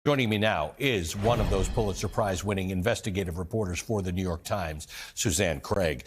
Joining me now is one of those Pulitzer Prize-winning investigative reporters for the New York Times, Suzanne Craig.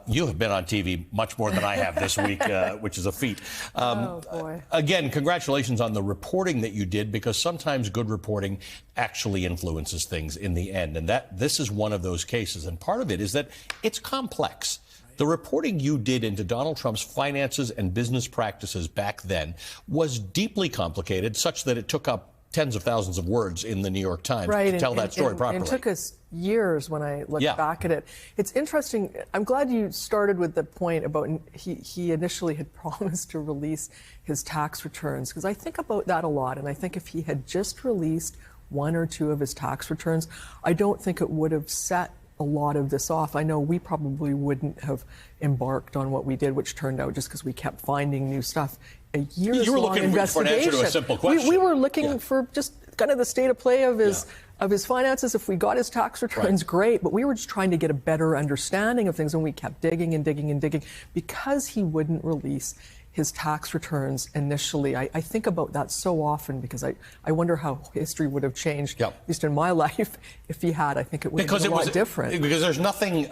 You have been on TV much more than I have this week, which is a feat. Oh, boy. Again, congratulations on the reporting that you did, because sometimes good reporting actually influences things in the end. And this is one of those cases. And part of it is that it's complex. The reporting you did into Donald Trump's finances and business practices back then was deeply complicated, such that it took up tens of thousands of words in the New York Times to tell that story properly. It took us years when I look back at it. It's interesting. I'm glad you started with the point about he initially had promised to release his tax returns, because I think about that a lot. And I think if he had just released one or two of his tax returns, I don't think it would have set a lot of this off. I know we probably wouldn't have embarked on what we did, which turned out, just because we kept finding new stuff, a years-long investigation. For an answer to a simple question. We were looking for just kind of the state of play of his finances. If we got his tax returns, great, but we were just trying to get a better understanding of things, and we kept digging and digging and digging because he wouldn't release his tax returns initially. I think about that so often, because I wonder how history would have changed, at least in my life, if he had. I think it would have been a lot different. Because there's nothing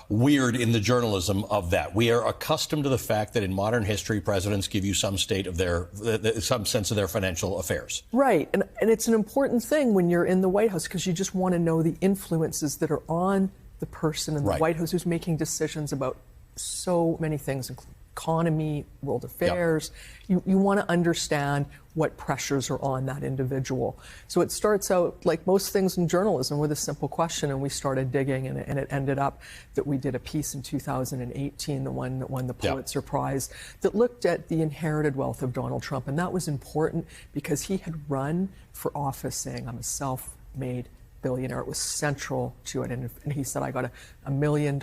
weird in the journalism of that. We are accustomed to the fact that in modern history, presidents give you some state of some sense of their financial affairs. Right, and it's an important thing when you're in the White House, because you just want to know the influences that are on the person in the White House who's making decisions about so many things, including economy, world affairs. You want to understand what pressures are on that individual. So it starts out, like most things in journalism, with a simple question, and we started digging, and it ended up that we did a piece in 2018, the one that won the Pulitzer Prize, that looked at the inherited wealth of Donald Trump. And that was important because he had run for office saying, "I'm a self-made billionaire." It was central to it. And he said, "I got a $1 million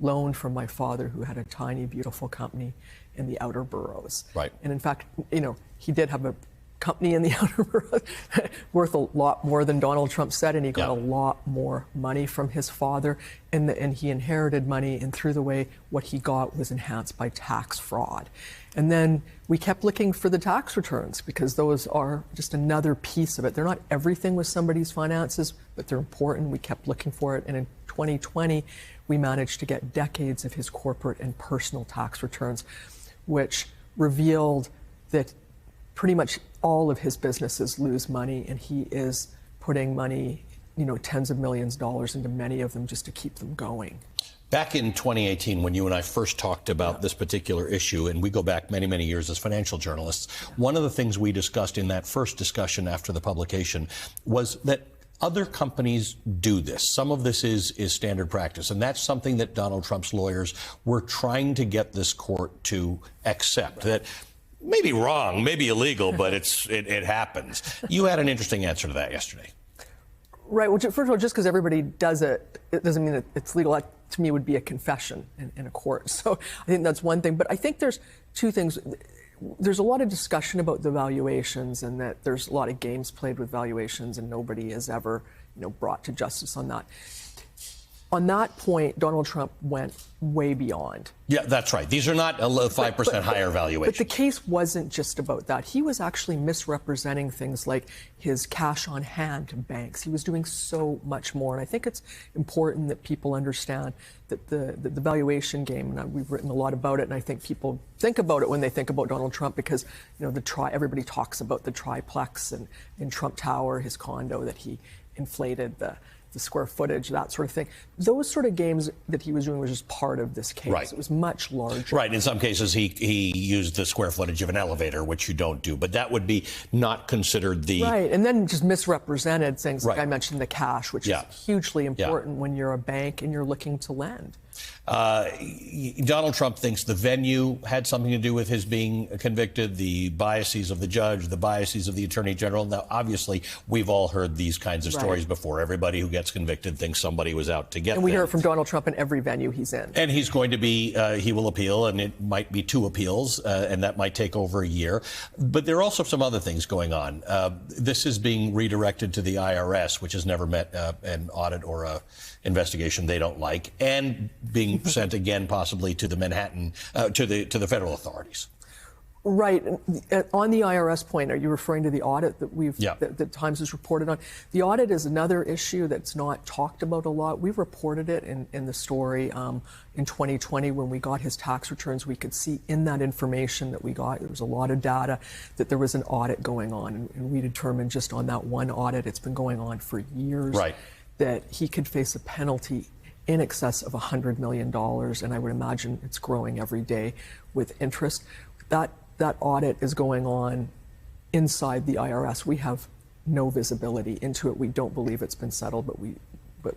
loan from my father, who had a tiny, beautiful company in the outer boroughs." Right. And in fact, he did have a company in the outer boroughs worth a lot more than Donald Trump said, and he got a lot more money from his father. And he inherited money, and through the way, what he got was enhanced by tax fraud. And then we kept looking for the tax returns, because those are just another piece of it. They're not everything with somebody's finances, but they're important. We kept looking for it. And in 2020, we managed to get decades of his corporate and personal tax returns, which revealed that pretty much all of his businesses lose money, and he is putting money, tens of millions of dollars into many of them just to keep them going. Back in 2018, when you and I first talked about this particular issue, and we go back many, many years as financial journalists, one of the things we discussed in that first discussion after the publication was that other companies do this. Some of this is standard practice, and that's something that Donald Trump's lawyers were trying to get this court to accept. That may be wrong, maybe illegal, but it happens. You had an interesting answer to that yesterday. Right. Well, first of all, just because everybody does it, it doesn't mean that it's legal. That, to me, would be a confession in a court. So I think that's one thing. But I think there's two things. There's a lot of discussion about the valuations, and that there's a lot of games played with valuations, and nobody is ever, brought to justice on that. On that point, Donald Trump went way beyond. Yeah, that's right. These are not 5% higher valuations. But the case wasn't just about that. He was actually misrepresenting things like his cash on hand to banks. He was doing so much more. And I think it's important that people understand that the valuation game, and we've written a lot about it, and I think people think about it when they think about Donald Trump, because everybody talks about the triplex and in Trump Tower, his condo, that he inflated the square footage, that sort of thing. Those sort of games that he was doing was just part of this case. Right. It was much larger. Right. In some cases, he used the square footage of an elevator, which you don't do. But that would be not considered the... Right. And then just misrepresented things like I mentioned, the cash, which is hugely important when you're a bank and you're looking to lend. Donald Trump thinks the venue had something to do with his being convicted, the biases of the judge, the biases of the attorney general. Now, obviously, we've all heard these kinds of stories before. Everybody who gets convicted thinks somebody was out to get them. And we hear it from Donald Trump in every venue he's in. And he's going to be, he will appeal, and it might be 2 appeals, and that might take over a year. But there are also some other things going on. This is being redirected to the IRS, which has never met an audit or a investigation they don't like, and being sent again possibly to the Manhattan, to the federal authorities. Right. On the IRS point, are you referring to the audit that Yeah. that Times has reported on? The audit is another issue that's not talked about a lot. We reported it in the story in 2020 when we got his tax returns. We could see in that information that we got, there was a lot of data that there was an audit going on. And we determined just on that one audit, it's been going on for years, Right. that he could face a penalty in excess of $100 million. And I would imagine it's growing every day with interest. That audit is going on inside the IRS. We have no visibility into it. We don't believe it's been settled, but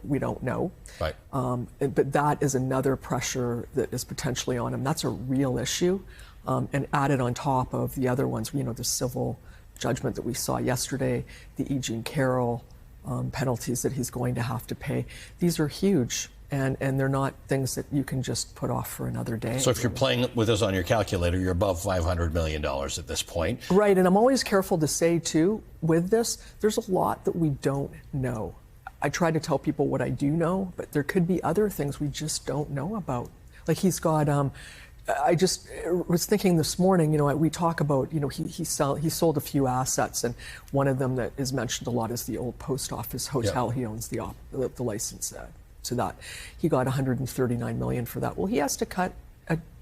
we don't know. Right. But that is another pressure that is potentially on him. That's a real issue, and added on top of the other ones. The civil judgment that we saw yesterday, the E. Jean Carroll penalties that he's going to have to pay. These are huge. And they're not things that you can just put off for another day. So if you're playing with this on your calculator, you're above $500 million at this point. Right, and I'm always careful to say, too, with this, there's a lot that we don't know. I try to tell people what I do know, but there could be other things we just don't know about. Like he's got, I just was thinking this morning, we talk about, he sold a few assets, and one of them that is mentioned a lot is the old post office hotel. Yeah. He owns the license to that. He got $139 million for that. Well, he has to cut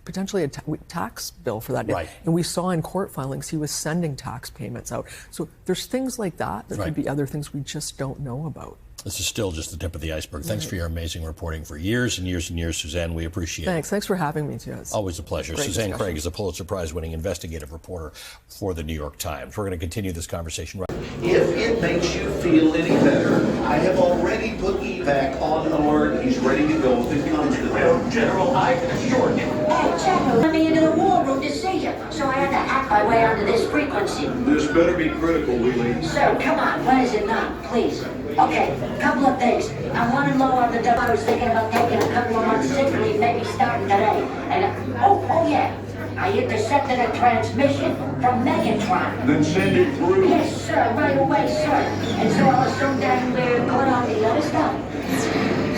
potentially a tax bill for that. Right. And we saw in court filings he was sending tax payments out. So there's things like that. There Right. could be other things we just don't know about. This is still just the tip of the iceberg. Thanks for your amazing reporting for years and years and years, Suzanne. We appreciate it. Thanks for having me, too. It's Always a pleasure. great Suzanne discussion. Craig is a Pulitzer Prize-winning investigative reporter for the New York Times. We're going to continue this conversation right. If it makes you feel any better, I have already put evac on alert. He's ready to go if it comes to that. General, I can assure you. Hey, General, let me into the war room to see you, so I had to hack my way onto this frequency. This better be critical, Wheelie. Sir, come on, when is it not, please? Okay, couple of things. I'm running low on the dough. I was thinking about taking a couple of months sick leave, maybe starting today. And, oh yeah, I intercepted a transmission from Megatron. Then send it through. Yes, sir, right away, sir. And so I'll assume that we're going on the other stuff.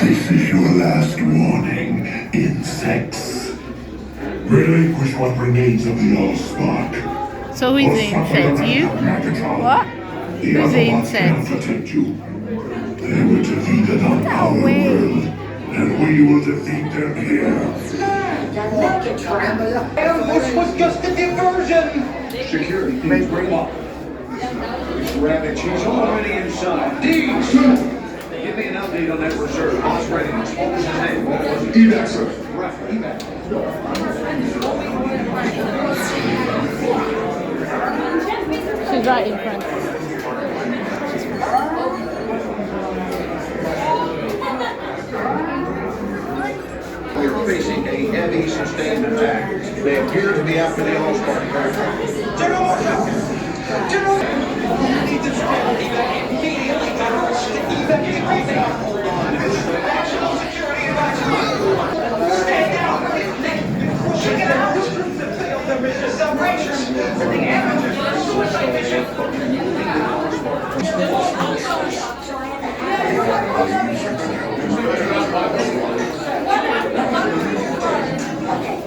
This is your last warning, insects. Relinquish what remains of the Allspark. So who's the insect? You? What? The Who's the Autobots cannot insect? protect you. They were defeated on our way. world, and we will defeat them here. The Megatron. This was just a diversion. Security teams bring up. Rabbit, she's already inside. Deeds! Give me an update on that reserve. Boss readiness. What was his name? What was it? Evac, sir. Right, evac. She's right in front. We're facing a heavy, sustained attack. They appear to be after the Allspark aircraft. General Marshall! General! Need to evac immediately. Evac. Hold on. National security advisor. Stay down. Check it out. There is some rangers. The amateurs on a suicide mission. So I had to hack my way onto this frequency.